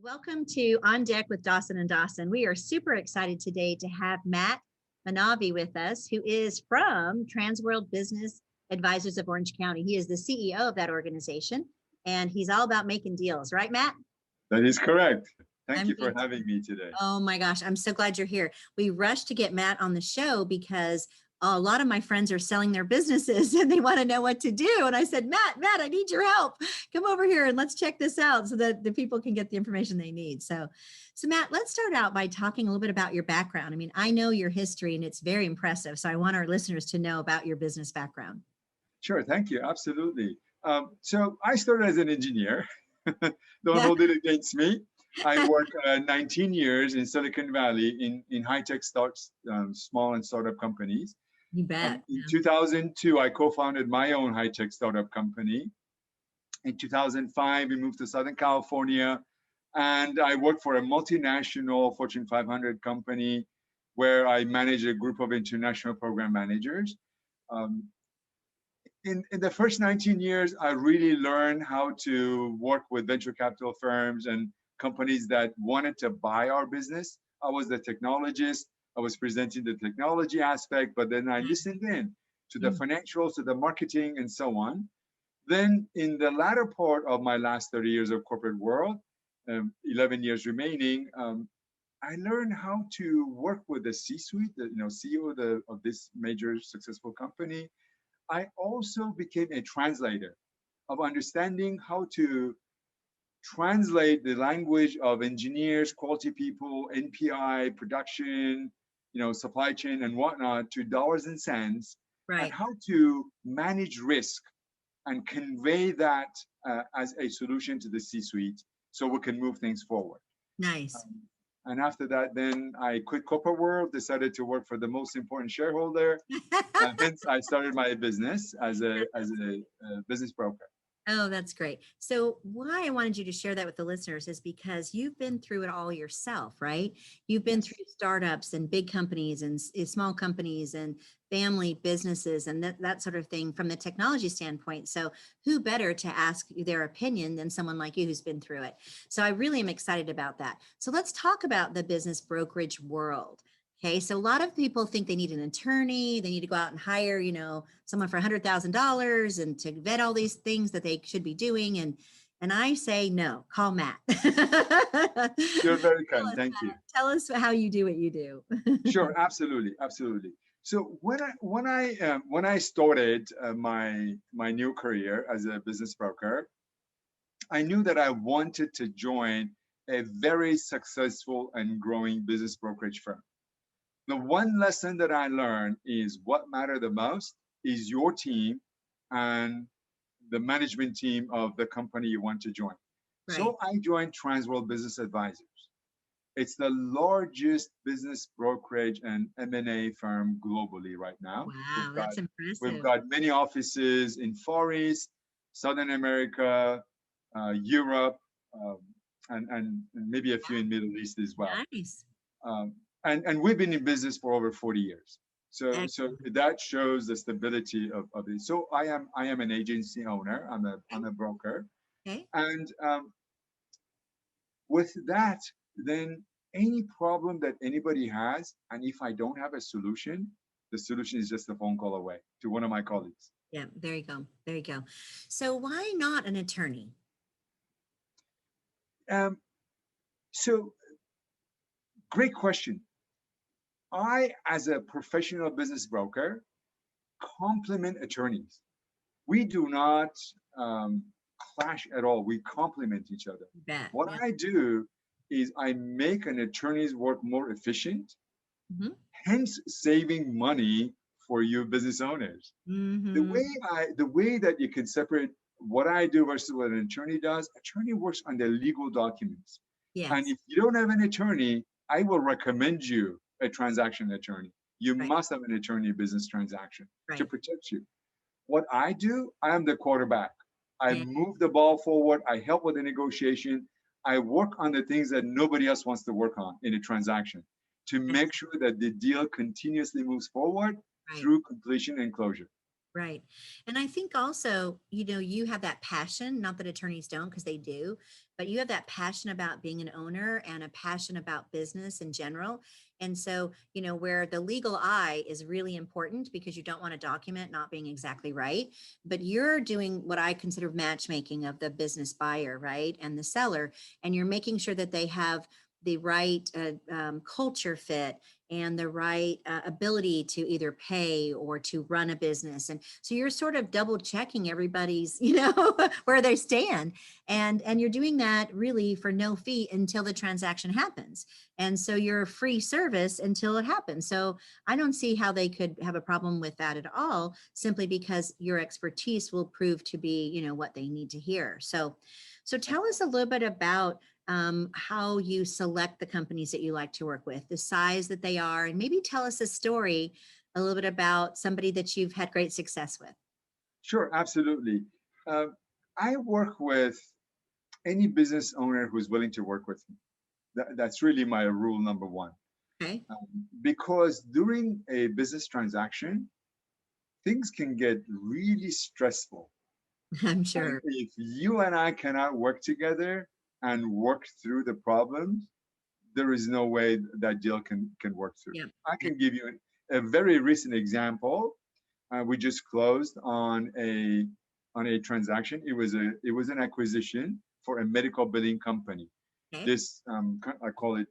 Welcome to On Deck with Dawson and Dawson. We are super excited today to have Matt Manavi with us, who is from Transworld Business Advisors of Orange County. He is the CEO of that organization, and he's all about making deals, right, Matt? That is correct. Thank you for having me today. Oh my gosh, I'm so glad you're here. We rushed to get Matt on the show because a lot of my friends are selling their businesses and they want to know what to do. And I said, Matt, I need your help. Come over here and let's check this out so that the people can get the information they need. So Matt, let's start out by talking a little bit about your background. I mean, I know your history and it's very impressive. So I want our listeners to know about your business background. Sure. Thank you. Absolutely. So I started as an engineer. Don't hold it against me. I worked 19 years in Silicon Valley in high-tech small and startup companies. You bet. In 2002, I co-founded my own high-tech startup company. In 2005, we moved to Southern California, and I worked for a multinational Fortune 500 company where I managed a group of international program managers. In the first 19 years, I really learned how to work with venture capital firms and companies that wanted to buy our business. I was the technologist. I was presenting the technology aspect, but then I listened in to the financials, to the marketing, and so on. Then in the latter part of my last 30 years of corporate world, 11 years remaining, I learned how to work with the C-suite, the CEO of this major successful company. I also became a translator of understanding how to translate the language of engineers, quality people, NPI, production, supply chain and whatnot to dollars and cents, right, and how to manage risk and convey that as a solution to the C-suite so we can move things forward. Nice. And after that, then I quit corporate world, decided to work for the most important shareholder. Hence, I started my business as a business broker. Oh, that's great. So why I wanted you to share that with the listeners is because you've been through it all yourself, right? You've been through startups and big companies and small companies and family businesses and that sort of thing from the technology standpoint. So who better to ask their opinion than someone like you who's been through it? So I really am excited about that. So let's talk about the business brokerage world. Okay, so a lot of people think they need an attorney, they need to go out and hire, someone for $100,000 and to vet all these things that they should be doing. And I say, no, call Matt. You're very kind. Thank you. Tell us how you do what you do. Sure, absolutely. So when I started my new career as a business broker, I knew that I wanted to join a very successful and growing business brokerage firm. The one lesson that I learned is what matters the most is your team and the management team of the company you want to join. Right. So I joined Transworld Business Advisors. It's the largest business brokerage and M&A firm globally right now. Wow, that's impressive. We've got many offices in Far East, Southern America, Europe, and maybe a few in Middle East as well. Nice. And we've been in business for over 40 years. So that shows the stability of it. So I am an agency owner. I'm a broker. Okay. And with that, then any problem that anybody has, and if I don't have a solution, the solution is just a phone call away to one of my colleagues. Yeah, there you go. So why not an attorney? So great question. I, as a professional business broker, complement attorneys. We do not clash at all. We complement each other. What I do is I make an attorney's work more efficient, hence saving money for you business owners. The way that you can separate what I do versus what an attorney does, attorney works on the legal documents. Yes. And if you don't have an attorney, I will recommend you a transaction attorney. You must have an attorney business transaction to protect you. What I do, I am the quarterback. I move the ball forward. I help with the negotiation. I work on the things that nobody else wants to work on in a transaction to make sure that the deal continuously moves forward through completion and closure. Right. And I think also, you have that passion, not that attorneys don't, because they do, but you have that passion about being an owner and a passion about business in general. And so, where the legal eye is really important because you don't want a document not being exactly right, but you're doing what I consider matchmaking of the business buyer, right? And the seller, and you're making sure that they have the right culture fit and the right ability to either pay or to run a business. And so you're sort of double checking everybody's, where they stand. And you're doing that really for no fee until the transaction happens. And so you're a free service until it happens. So I don't see how they could have a problem with that at all, simply because your expertise will prove to be, what they need to hear. So tell us a little bit about how you select the companies that you like to work with, the size that they are, and maybe tell us a story, a little bit about somebody that you've had great success with. Sure, absolutely. Uh, I work with any business owner who's willing to work with me. That's really my rule number one. Okay. Because during a business transaction, things can get really stressful. I'm And sure. if you and I cannot work together and work through the problems, there is no way that deal can work through. Yeah. I Yeah. can give you a very recent example. We just closed on a transaction. It was an acquisition for a medical billing company. Okay. This I call it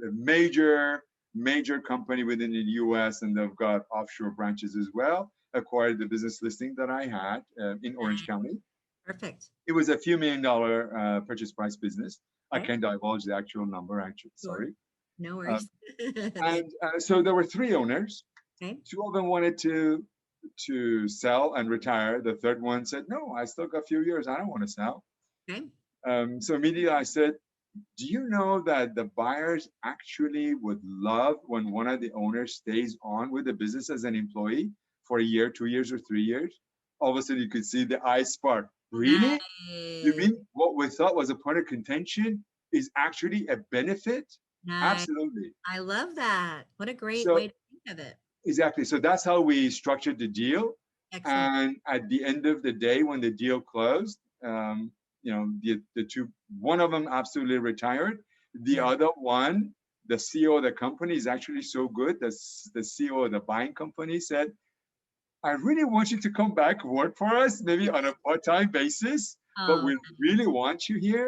a major company within the U.S. and they've got offshore branches as well. Acquired the business listing that I had in Orange County. Perfect. It was a few $1 million purchase price business. I Okay. can't divulge the actual number. Actually, Sure. sorry. No Um, worries. and so there were three owners. Okay. Two of them wanted to sell and retire. The third one said, "No, I still got a few years. I don't want to sell." Okay. So immediately I said, "Do you know that the buyers actually would love when one of the owners stays on with the business as an employee for a year, 2 years, or 3 years?" All of a sudden, you could see the eyes spark. Really? You Nice. mean what we thought was a point of contention is actually a benefit? Nice. Absolutely. I love that. What a great So way to think of it. exactly. So that's how we structured the deal. Excellent. And at the end of the day, when the deal closed, the two, one of them absolutely retired. The Yeah. other one, the CEO of the company is actually so good. The CEO of the buying company said, "I really want you to come back work for us, maybe on a part-time basis, but Oh, we really want you here."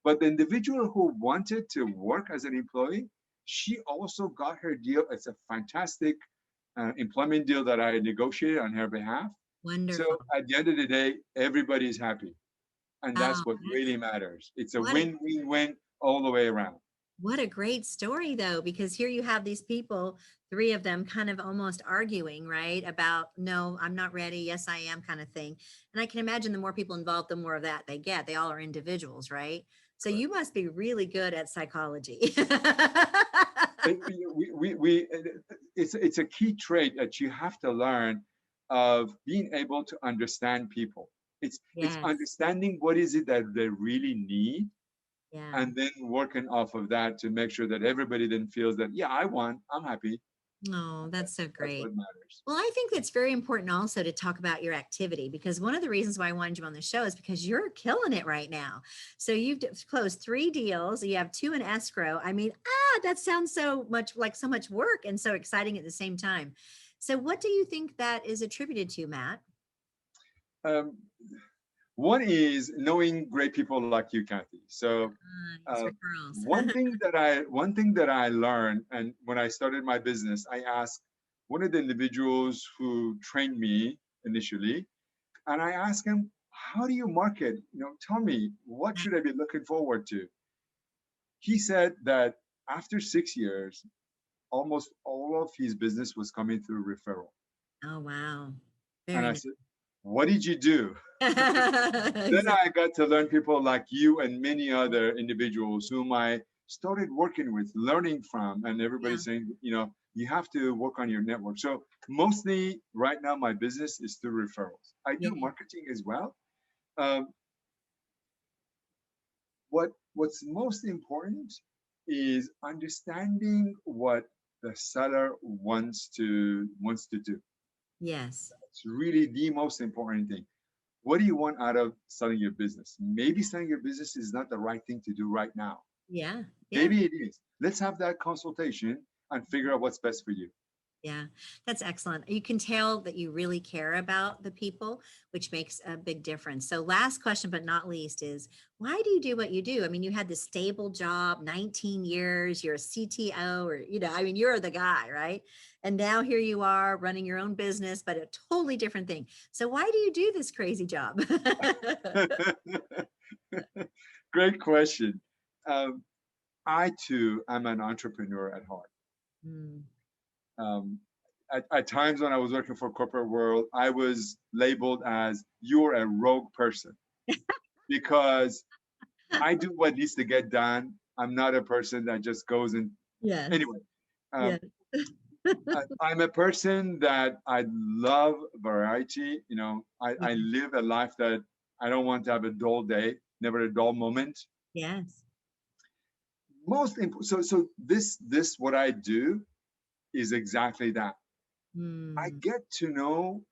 But the individual who wanted to work as an employee, she also got her deal. It's a fantastic employment deal that I negotiated on her behalf. So wonderful. at the end of the day, everybody's happy. And Oh, that's what really matters. It's a what a win-win-win all the way around. what a great story though, because here you have these people, three of them kind of almost arguing, right? About no, I'm not ready. Yes, I am kind of thing. And I can imagine the more people involved, the more of that they get. They all are individuals, right? So you must be really good at psychology. It, we, it's a key trait that you have to learn of being able to understand people. It's Yes. understanding what is it that they really need Yeah. and then working off of that to make sure that everybody then feels that, yeah, I'm happy. Oh, that's so That's what great. matters. Well, I think it's very important also to talk about your activity because one of the reasons why I wanted you on the show is because you're killing it right now. So you've closed 3 deals, you have 2 in escrow. I mean, that sounds so much like so much work and so exciting at the same time. So what do you think that is attributed to, Matt? Um, One is knowing great people like you, Kathy. So These uh, referrals. one thing that I learned, and when I started my business, I asked one of the individuals who trained me initially, and I asked him, "How do you market? Tell me, what should I be looking forward to?" He said that after 6 years, almost all of his business was coming through referral. Oh, wow. And Very I nice. said, "What did you do?" Then Exactly. I got to learn people like you and many other individuals whom I started working with, learning from, and everybody Yeah. saying, you have to work on your network. So mostly right now, my business is through referrals. I Yeah. do marketing as well. Um, what's most important is understanding what the seller wants to do. Yes. It's really the most important thing. What do you want out of selling your business? Maybe selling your business is not the right thing to do right now. Yeah. Yeah. Maybe it is. Let's have that consultation and figure out what's best for you. Yeah, that's excellent. You can tell that you really care about the people, which makes a big difference. So last question, but not least is why do you do what you do? I mean, you had this stable job, 19 years, you're a CTO or, I mean, you're the guy, right? And now here you are running your own business, but a totally different thing. So why do you do this crazy job? Great question. Um, I too am an entrepreneur at heart. Mm. Um, at times when I was working for corporate world, I was labeled as you're a rogue person because I do what needs to get done. I'm not a person that just goes and Yes. anyway. Yes. I'm a person that I love variety. I Yeah. live a life that I don't want to have a dull day, never a dull moment. Yes. Most important. So this what I do is exactly that. I Mm. get to know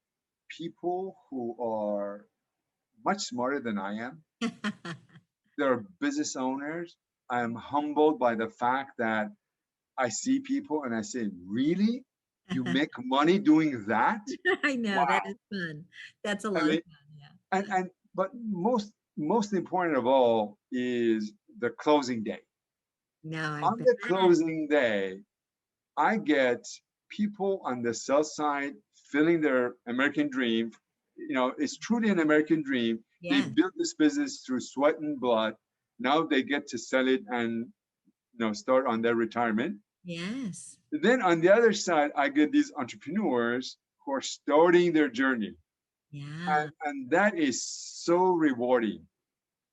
people who are much smarter than I am. They're business owners. I am humbled by the fact that I see people and I say, really? You make money doing that? I know Wow. that is fun. That's a I lot of mean, fun. Yeah. and but most important of all is the closing day. No, I On bet. the closing day, I get people on the sell side feeling their American dream. It's truly an American dream. They Yes. built this business through sweat and blood. Now they get to sell it and start on their retirement. Yes. Then on the other side, I get these entrepreneurs who are starting their journey. Yeah. And that is so rewarding.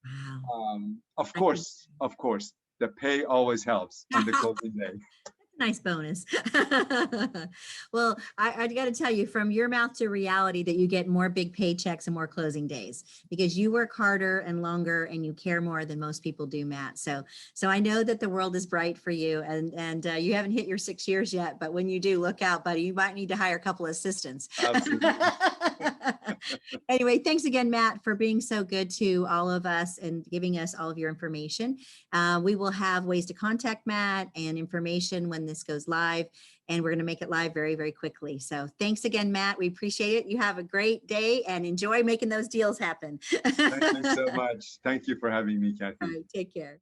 Wow. Of I can. course, of course, the pay always helps on the closing day. Nice bonus. Well, I got to tell you, from your mouth to reality, that you get more big paychecks and more closing days because you work harder and longer and you care more than most people do, Matt. So I know that the world is bright for you, and you haven't hit your 6 years yet, but when you do, look out, buddy. You might need to hire a couple assistants. Absolutely. Anyway, thanks again, Matt, for being so good to all of us and giving us all of your information. We will have ways to contact Matt and information when this goes live, and we're going to make it live very, very quickly. So thanks again, Matt. We appreciate it. You have a great day and enjoy making those deals happen. Thank you so much. Thank you for having me, All Kathy. right, take care.